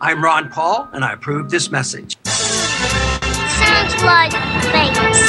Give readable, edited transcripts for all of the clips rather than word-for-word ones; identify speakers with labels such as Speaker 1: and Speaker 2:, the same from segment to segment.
Speaker 1: I'm Ron Paul, and I approve this message.
Speaker 2: Sounds like fakes.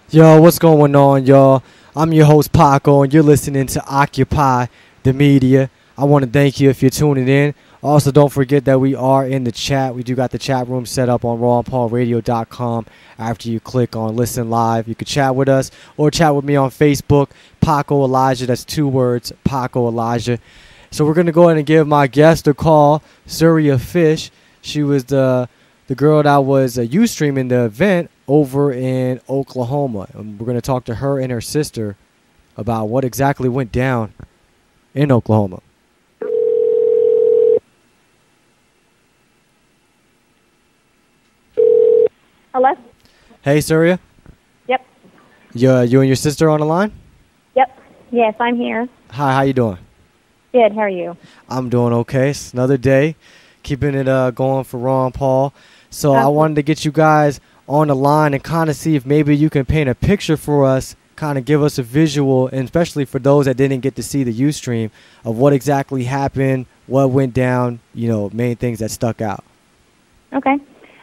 Speaker 3: Yo, what's going on, y'all? I'm your host, Paco, and you're listening to Occupy the Media. I want to thank you if you're tuning in. Also, don't forget that we are in the chat. We do got the chat room set up on rawandpaulradio.com. After you click on Listen Live, you can chat with us or chat with me on Facebook, Paco Elijah. That's 2 words, Paco Elijah. So we're going to go ahead and give my guest a call, Surya Fish. She was the girl that was Ustreaming the event over in Oklahoma. And we're going to talk to her and her sister about what exactly went down in Oklahoma.
Speaker 4: Hello?
Speaker 3: Hey, Surya.
Speaker 4: Yep.
Speaker 3: You and your sister on the line?
Speaker 4: Yep. Yes, I'm here.
Speaker 3: Hi, how you doing?
Speaker 4: Good. How are you?
Speaker 3: I'm doing okay. It's another day, keeping it going for Ron Paul. So I wanted to get you guys on the line and kind of see if maybe you can paint a picture for us, kind of give us a visual, and especially for those that didn't get to see the Ustream, of what exactly happened, what went down, main things that stuck out.
Speaker 4: Okay.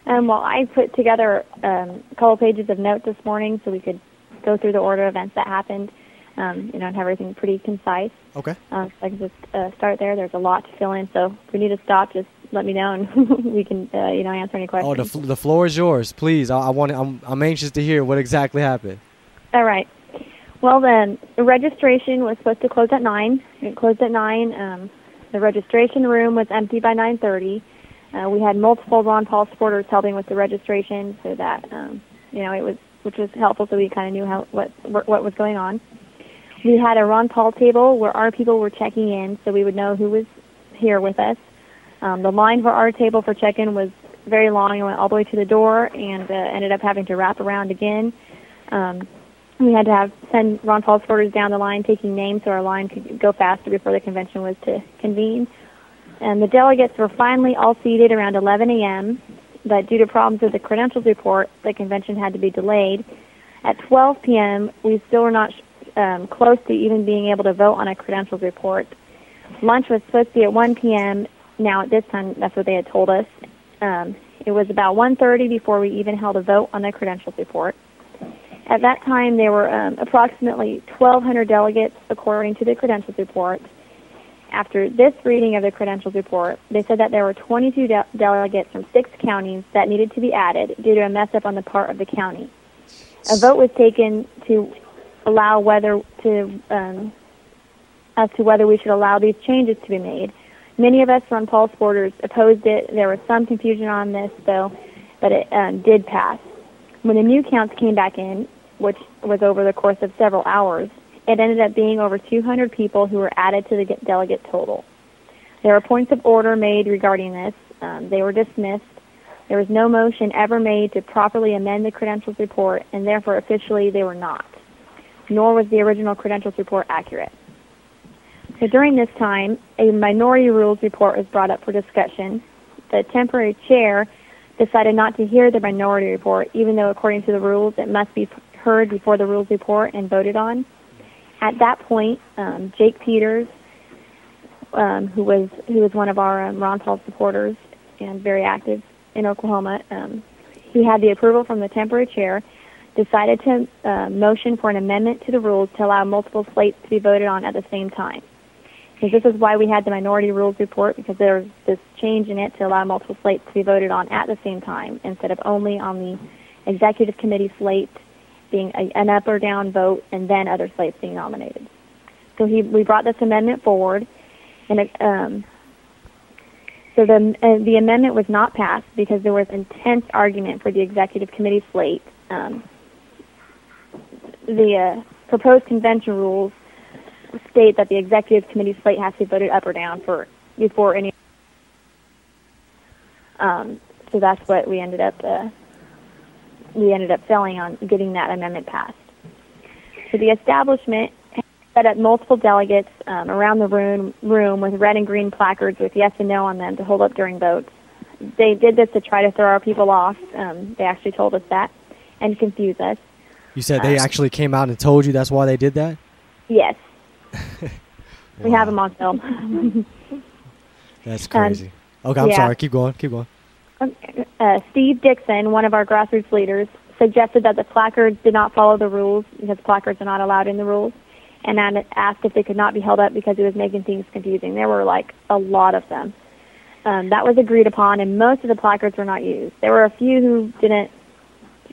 Speaker 4: Well, I put together a couple pages of notes this morning so we could go through the order of events that happened, and have everything pretty concise.
Speaker 3: Okay.
Speaker 4: So I can just start there. There's a lot to fill in, so if we need to stop, just let me know, and we can, answer any questions.
Speaker 3: Oh, the floor is yours, please. I'm anxious to hear what exactly happened.
Speaker 4: All right. Well, then, the registration was supposed to close at 9. It closed at 9. The registration room was empty by 9:30. We had multiple Ron Paul supporters helping with the registration, so that which was helpful, so we kind of knew what was going on. We had a Ron Paul table where our people were checking in, so we would know who was here with us. The line for our table for check-in was very long and went all the way to the door, and ended up having to wrap around again. We had to send Ron Paul supporters down the line taking names so our line could go faster before the convention was to convene. And the delegates were finally all seated around 11 a.m., but due to problems with the credentials report, the convention had to be delayed. At 12 p.m., we still were not close to even being able to vote on a credentials report. Lunch was supposed to be at 1 p.m. Now, at this time, that's what they had told us. It was about 1:30 before we even held a vote on the credentials report. At that time, there were approximately 1,200 delegates, according to the credentials report. After this reading of the credentials report, they said that there were 22 delegates from 6 counties that needed to be added due to a mess-up on the part of the county. A vote was taken to allow as to whether we should allow these changes to be made. Many of us Ron Paul supporters opposed it. There was some confusion on this, though, but it did pass. When the new counts came back in, which was over the course of several hours, it ended up being over 200 people who were added to the delegate total. There were points of order made regarding this. They were dismissed. There was no motion ever made to properly amend the credentials report, and therefore officially they were not. Nor was the original credentials report accurate. So during this time, a minority rules report was brought up for discussion. The temporary chair decided not to hear the minority report, even though according to the rules it must be heard before the rules report and voted on. At that point, Jake Peters, who was one of our Ron Paul supporters and very active in Oklahoma, he had the approval from the temporary chair, decided to motion for an amendment to the rules to allow multiple slates to be voted on at the same time. Because this is why we had the minority rules report, because there was this change in it to allow multiple slates to be voted on at the same time, instead of only on the executive committee slate being an up or down vote and then other slates being nominated. So we brought this amendment forward, and so the amendment was not passed because there was intense argument for the executive committee slate. The proposed convention rules state that the executive committee slate has to be voted up or down before any. So that's what we ended up we ended up failing on getting that amendment passed. So the establishment set up multiple delegates around the room with red and green placards with yes and no on them to hold up during votes. They did this to try to throw our people off. They actually told us that and confuse us.
Speaker 3: You said they actually came out and told you that's why they did that?
Speaker 4: Yes. We
Speaker 3: Wow.
Speaker 4: have them on film.
Speaker 3: That's crazy. Okay, I'm
Speaker 4: yeah.
Speaker 3: sorry. Keep going.
Speaker 4: Steve Dixon, one of our grassroots leaders, suggested that the placards did not follow the rules because placards are not allowed in the rules, and asked if they could not be held up because it was making things confusing. There were like a lot of them. That was agreed upon, and most of the placards were not used. There were a few who didn't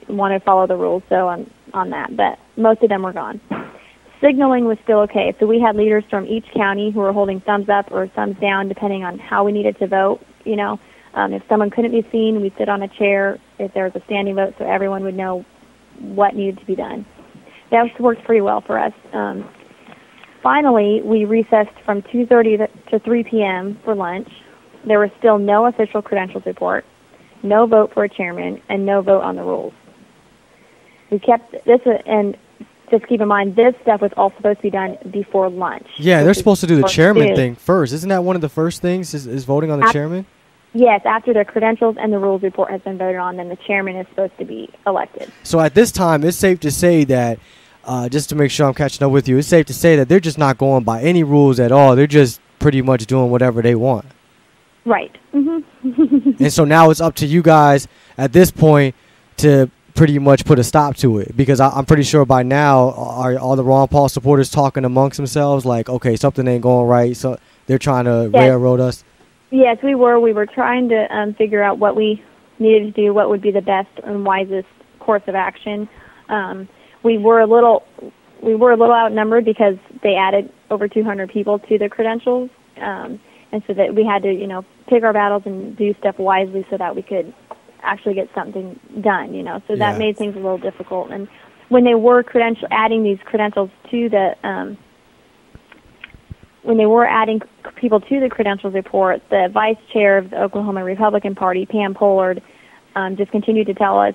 Speaker 4: want to follow the rules, so on that, but most of them were gone. Signaling was still okay, so we had leaders from each county who were holding thumbs up or thumbs down depending on how we needed to vote. If someone couldn't be seen, we'd sit on a chair if there was a standing vote so everyone would know what needed to be done. That worked pretty well for us. Finally, we recessed from 2:30 to 3 p.m. for lunch. There was still no official credentials report, no vote for a chairman, and no vote on the rules. We kept this, and just keep in mind, this stuff was all supposed to be done before lunch.
Speaker 3: Yeah, they're supposed to do the chairman
Speaker 4: noon.
Speaker 3: thing first. Isn't that one of the first things is voting on the chairman?
Speaker 4: Yes, after the credentials and the rules report has been voted on, then the chairman is supposed to be elected.
Speaker 3: So at this time, it's safe to say that, just to make sure I'm catching up with you, it's safe to say that they're just not going by any rules at all. They're just pretty much doing whatever they want.
Speaker 4: Right.
Speaker 3: And so now it's up to you guys at this point to pretty much put a stop to it, because I'm pretty sure by now are all the Ron Paul supporters talking amongst themselves like, okay, something ain't going right, so they're trying to railroad us.
Speaker 4: Yes, we were. We were trying to figure out what we needed to do, what would be the best and wisest course of action. We were a little outnumbered because they added over 200 people to the credentials, and so that we had to, pick our battles and do stuff wisely so that we could actually get something done. So that made things a little difficult. And when they were adding these credentials to the when they were adding people to the credentials report, the vice chair of the Oklahoma Republican Party, Pam Pollard, just continued to tell us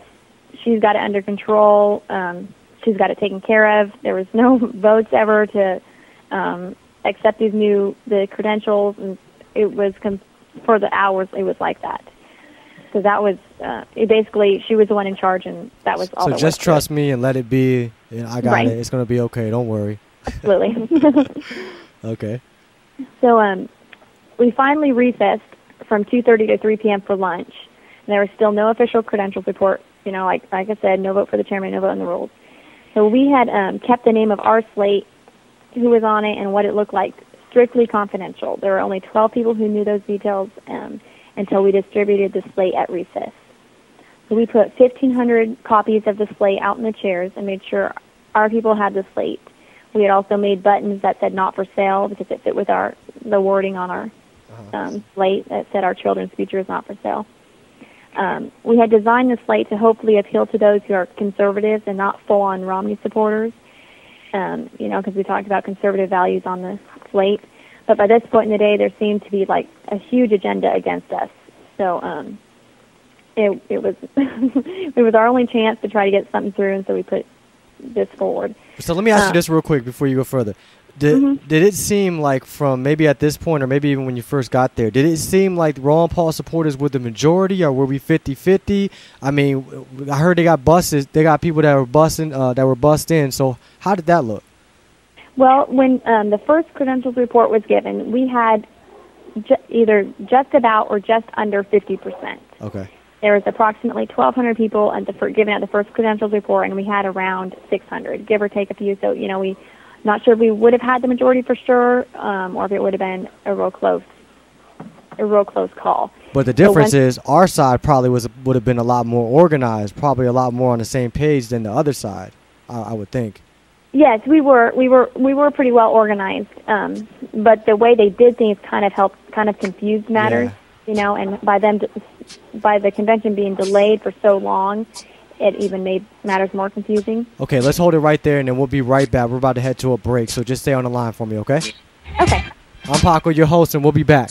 Speaker 4: she's got it under control, she's got it taken care of. There was no votes ever to accept the credentials, and it was for the hours it was like that. So that was basically she was the one in charge, and that was all.
Speaker 3: So
Speaker 4: that
Speaker 3: just trust me and let it be. I got it. It's going to be okay. Don't worry.
Speaker 4: Absolutely.
Speaker 3: Okay.
Speaker 4: So we finally recessed from 2:30 to 3 p.m. for lunch. And there was still no official credentials report. Like I said, no vote for the chairman, no vote on the rules. So we had kept the name of our slate, who was on it, and what it looked like strictly confidential. There were only 12 people who knew those details until we distributed the slate at recess. So we put 1,500 copies of the slate out in the chairs and made sure our people had the slate. We had also made buttons that said "not for sale" because it fit with the wording on our slate that said "our children's future is not for sale." We had designed the slate to hopefully appeal to those who are conservatives and not full-on Romney supporters, because we talked about conservative values on the slate. But by this point in the day, there seemed to be like a huge agenda against us. So it was it was our only chance to try to get something through, and so we put this forward.
Speaker 3: So let me ask you this real quick before you go further. Did it seem like from maybe at this point or maybe even when you first got there, did it seem like Ron Paul supporters were the majority, or were we 50-50? I mean, I heard they got buses. They got people that were bussed in. So how did that look?
Speaker 4: Well, when the first credentials report was given, we had either just about or just under 50%.
Speaker 3: Okay.
Speaker 4: There was approximately 1,200 people given at the first credentials report, and we had around 600, give or take a few. So, we not sure if we would have had the majority for sure, or if it would have been a real close call.
Speaker 3: But the difference is our side probably would have been a lot more organized, probably a lot more on the same page than the other side, I would think.
Speaker 4: Yes, we were pretty well organized, but the way they did things kind of confused matters.
Speaker 3: Yeah.
Speaker 4: And by the convention being delayed for so long, it even made matters more confusing.
Speaker 3: Okay, let's hold it right there, and then we'll be right back. We're about to head to a break, so just stay on the line for me, okay?
Speaker 4: Okay.
Speaker 3: I'm Paco, your host, and we'll be back.